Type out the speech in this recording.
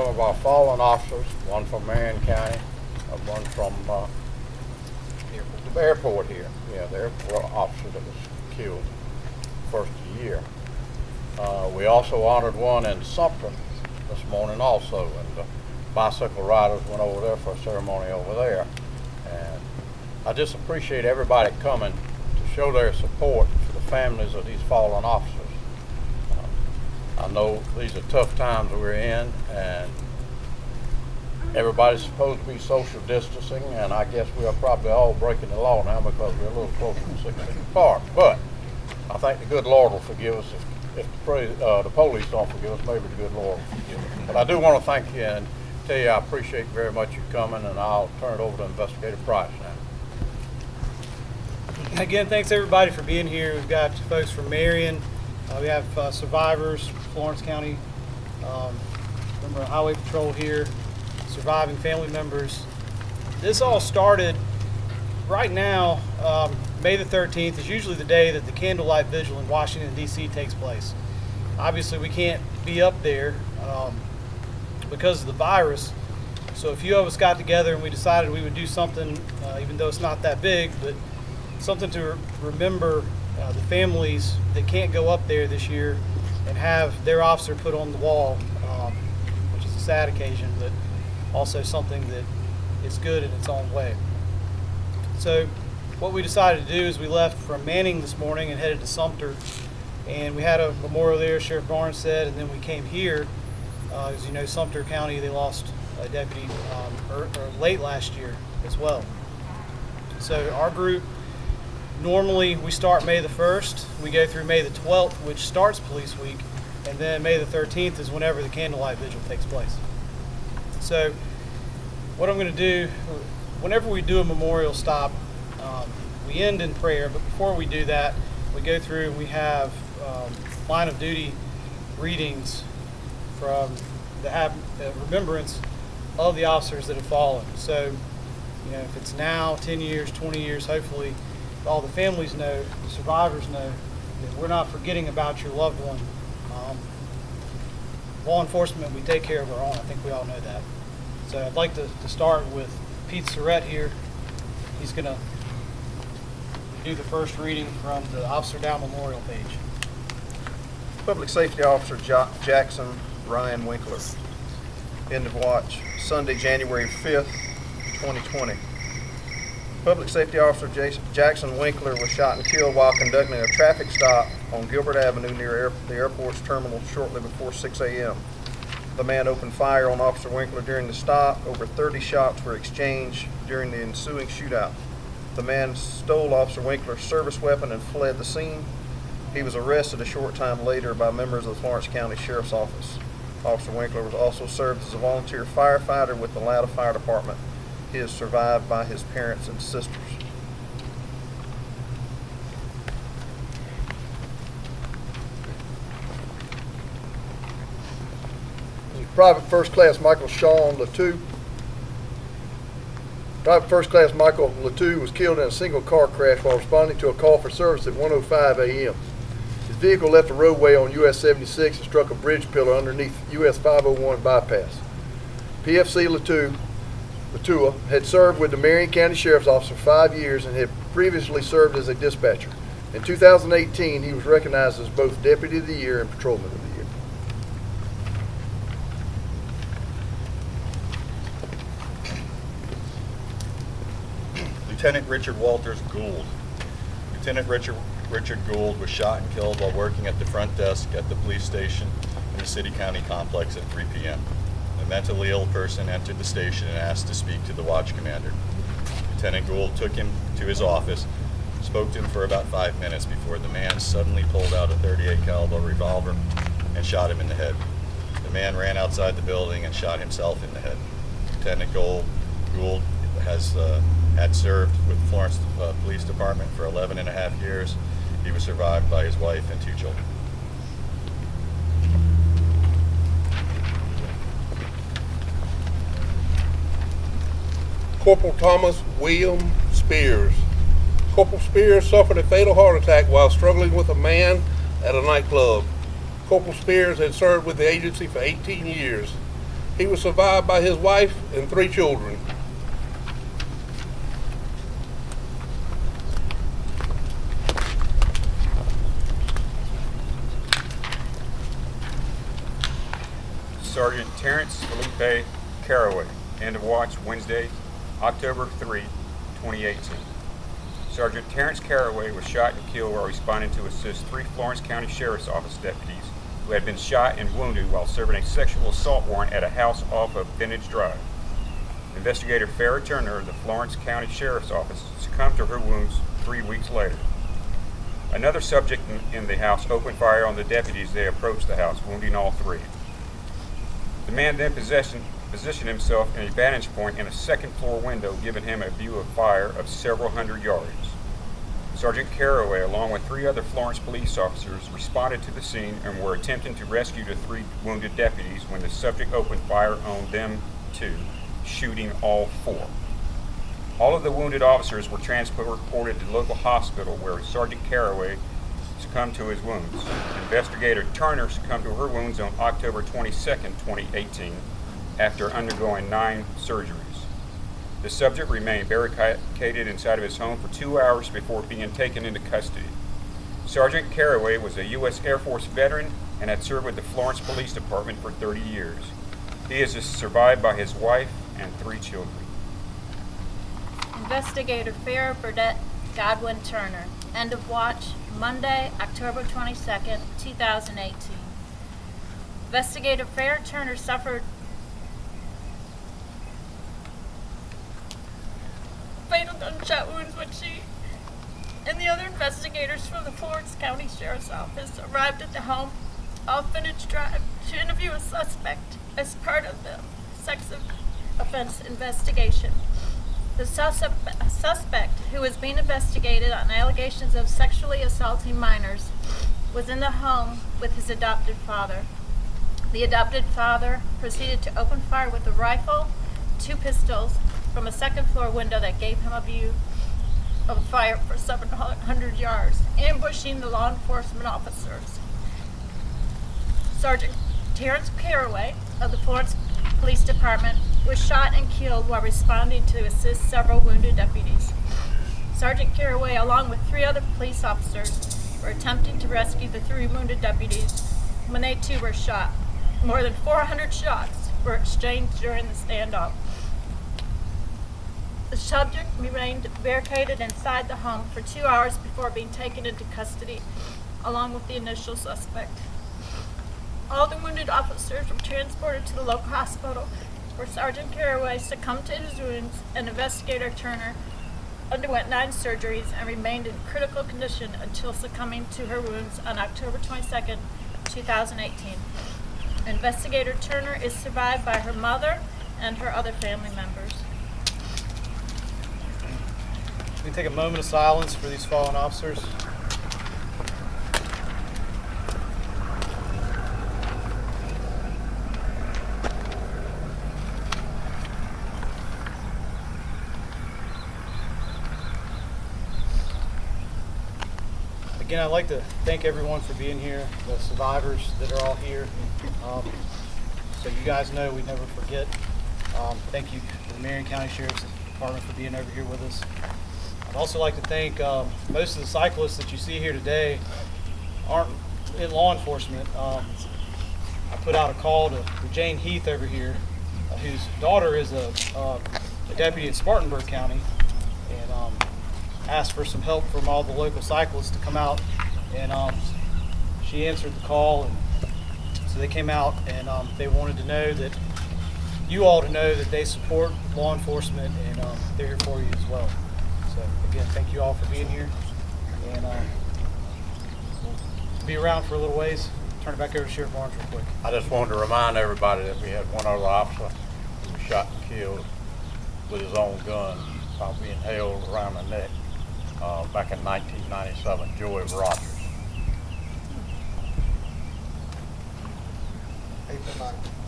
some of our fallen officers, one from Marion County, one from the airport here. Yeah, the airport officer that was killed first of the year. We also honored one in Sumter this morning also, and the bicycle riders went over there for a ceremony over there. And I just appreciate everybody coming to show their support for the families of these fallen officers. I know these are tough times we're in, and everybody's supposed to be social distancing, and I guess we are probably all breaking the law now because we're a little closer than 6 feet apart. But I think the good Lord will forgive us if the police don't forgive us. Maybe the good Lord will forgive us. But I do want to thank you and tell you I appreciate very much you coming, and I'll turn it over to Investigator Price now. Again, thanks everybody for being here. We've got folks from Marion. We have survivors, Florence County, member of Highway Patrol here, surviving family members. This all started right now. May the 13th is usually the day that the candlelight vigil in Washington, D.C. takes place. Obviously, we can't be up there because of the virus. So a few of us got together and we decided we would do something, even though it's not that big, but something to remember the families that can't go up there this year and have their officer put on the wall, which is a sad occasion, but also something that is good in its own way. So what we decided to do is we left from Manning this morning and headed to Sumter, and we had a memorial there, Sheriff Barnes said, and then we came here. As you know, Sumter County, they lost a deputy late last year as well. So our group, normally we start May the 1st, we go through May the 12th, which starts Police Week, and then May the 13th is whenever the candlelight vigil takes place. So what I'm going to do, whenever we do a memorial stop, we end in prayer, but before we do that, we go through and we have line of duty readings from the remembrance of the officers that have fallen. So, you know, if it's now 10 years, 20 years, hopefully all the families know, the survivors know that we're not forgetting about your loved one. Law enforcement, we take care of our own. I think we all know that. So I'd like to start with Pete Surratt here. He's going to do the first reading from the Officer Down Memorial page. Public Safety Officer Jackson Ryan Winkler. End of watch, Sunday, January 5th, 2020. Public Safety Officer Jackson Winkler was shot and killed while conducting a traffic stop on Gilbert Avenue near the airport's terminal shortly before 6 a.m. The man opened fire on Officer Winkler during the stop. Over 30 shots were exchanged during the ensuing shootout. The man stole Officer Winkler's service weapon and fled the scene. He was arrested a short time later by members of the Florence County Sheriff's Office. Officer Winkler was also served as a volunteer firefighter with the Loudoun Fire Department. He is survived by his parents and sisters. Private First Class Michael Sean Latou. Private First Class Michael Latou was killed in a single car crash while responding to a call for service at 1:05 a.m. His vehicle left a roadway on US 76 and struck a bridge pillar underneath US 501 bypass. PFC Latua had served with the Marion County Sheriff's Office for 5 years and had previously served as a dispatcher. In 2018, he was recognized as both Deputy of the Year and Patrolman of the Year. Lieutenant Richard Walters Gould. Lieutenant Richard Gould was shot and killed while working at the front desk at the police station in the City-County complex at 3 p.m. A mentally ill person entered the station and asked to speak to the watch commander. Lieutenant Gould took him to his office, spoke to him for about 5 minutes before the man suddenly pulled out a .38 caliber revolver and shot him in the head. The man ran outside the building and shot himself in the head. Lieutenant Gould had served with the Florence Police Department for 11 and a half years. He was survived by his wife and 2 children. Corporal Thomas William Spears. Corporal Spears suffered a fatal heart attack while struggling with a man at a nightclub. Corporal Spears had served with the agency for 18 years. He was survived by his wife and 3 children. Sergeant Terrence Felipe Caraway, end of watch Wednesday, October 3, 2018. Sergeant Terrence Caraway was shot and killed while responding to assist 3 Florence County Sheriff's Office deputies who had been shot and wounded while serving a sexual assault warrant at a house off of Vintage Drive. Investigator Farrah Turner of the Florence County Sheriff's Office succumbed to her wounds 3 weeks later. Another subject in the house opened fire on the deputies as they approached the house, wounding all 3. The man then positioned himself in a vantage point in a second-floor window, giving him a view of fire of several hundred yards. Sergeant Caraway, along with 3 other Florence police officers, responded to the scene and were attempting to rescue the 3 wounded deputies when the subject opened fire on them too, shooting all 4. All of the wounded officers were transported to the local hospital where Sergeant Caraway succumbed to his wounds. Investigator Turner succumbed to her wounds on October 22, 2018, after undergoing 9 surgeries. The subject remained barricaded inside of his home for 2 hours before being taken into custody. Sergeant Caraway was a U.S. Air Force veteran and had served with the Florence Police Department for 30 years. He is survived by his wife and 3 children. Investigator Farrah Burdette Godwin Turner, end of watch, Monday, October 22nd, 2018. Investigator Farrah Turner suffered fatal gunshot wounds when she and the other investigators from the Florence County Sheriff's Office arrived at the home off Vintage Drive to interview a suspect as part of the sex offense investigation. The suspect, who is being investigated on allegations of sexually assaulting minors, was in the home with his adopted father. The adopted father proceeded to open fire with a rifle, 2 pistols, from a second-floor window that gave him a view of fire for 700 yards, ambushing the law enforcement officers. Sergeant Terrence Caraway of the Florence Police Department was shot and killed while responding to assist several wounded deputies. Sergeant Caraway, along with 3 other police officers, were attempting to rescue the 3 wounded deputies when they too were shot. More than 400 shots were exchanged during the standoff. The subject remained barricaded inside the home for 2 hours before being taken into custody, along with the initial suspect. All the wounded officers were transported to the local hospital where Sergeant Caraway succumbed to his wounds, and Investigator Turner underwent 9 surgeries and remained in critical condition until succumbing to her wounds on October 22, 2018. Investigator Turner is survived by her mother and her other family members. We can take a moment of silence for these fallen officers. Again, I'd like to thank everyone for being here, the survivors that are all here. So you guys know we never forget. Thank you to the Marion County Sheriff's Department for being over here with us. I'd also like to thank most of the cyclists that you see here today aren't in law enforcement. I put out a call to Jane Heath over here, whose daughter is a deputy in Spartanburg County, and asked for some help from all the local cyclists to come out, and she answered the call, and so they came out, and they wanted to know that you all to know that they support law enforcement, and they're here for you as well. So again, thank you all for being here, and be around for a little ways. Turn it back over to Sheriff Barnes real quick. I just wanted to remind everybody that we had one other officer who was shot and killed with his own gun while being held around the neck back in 1997, Joey Rogers. April 9th.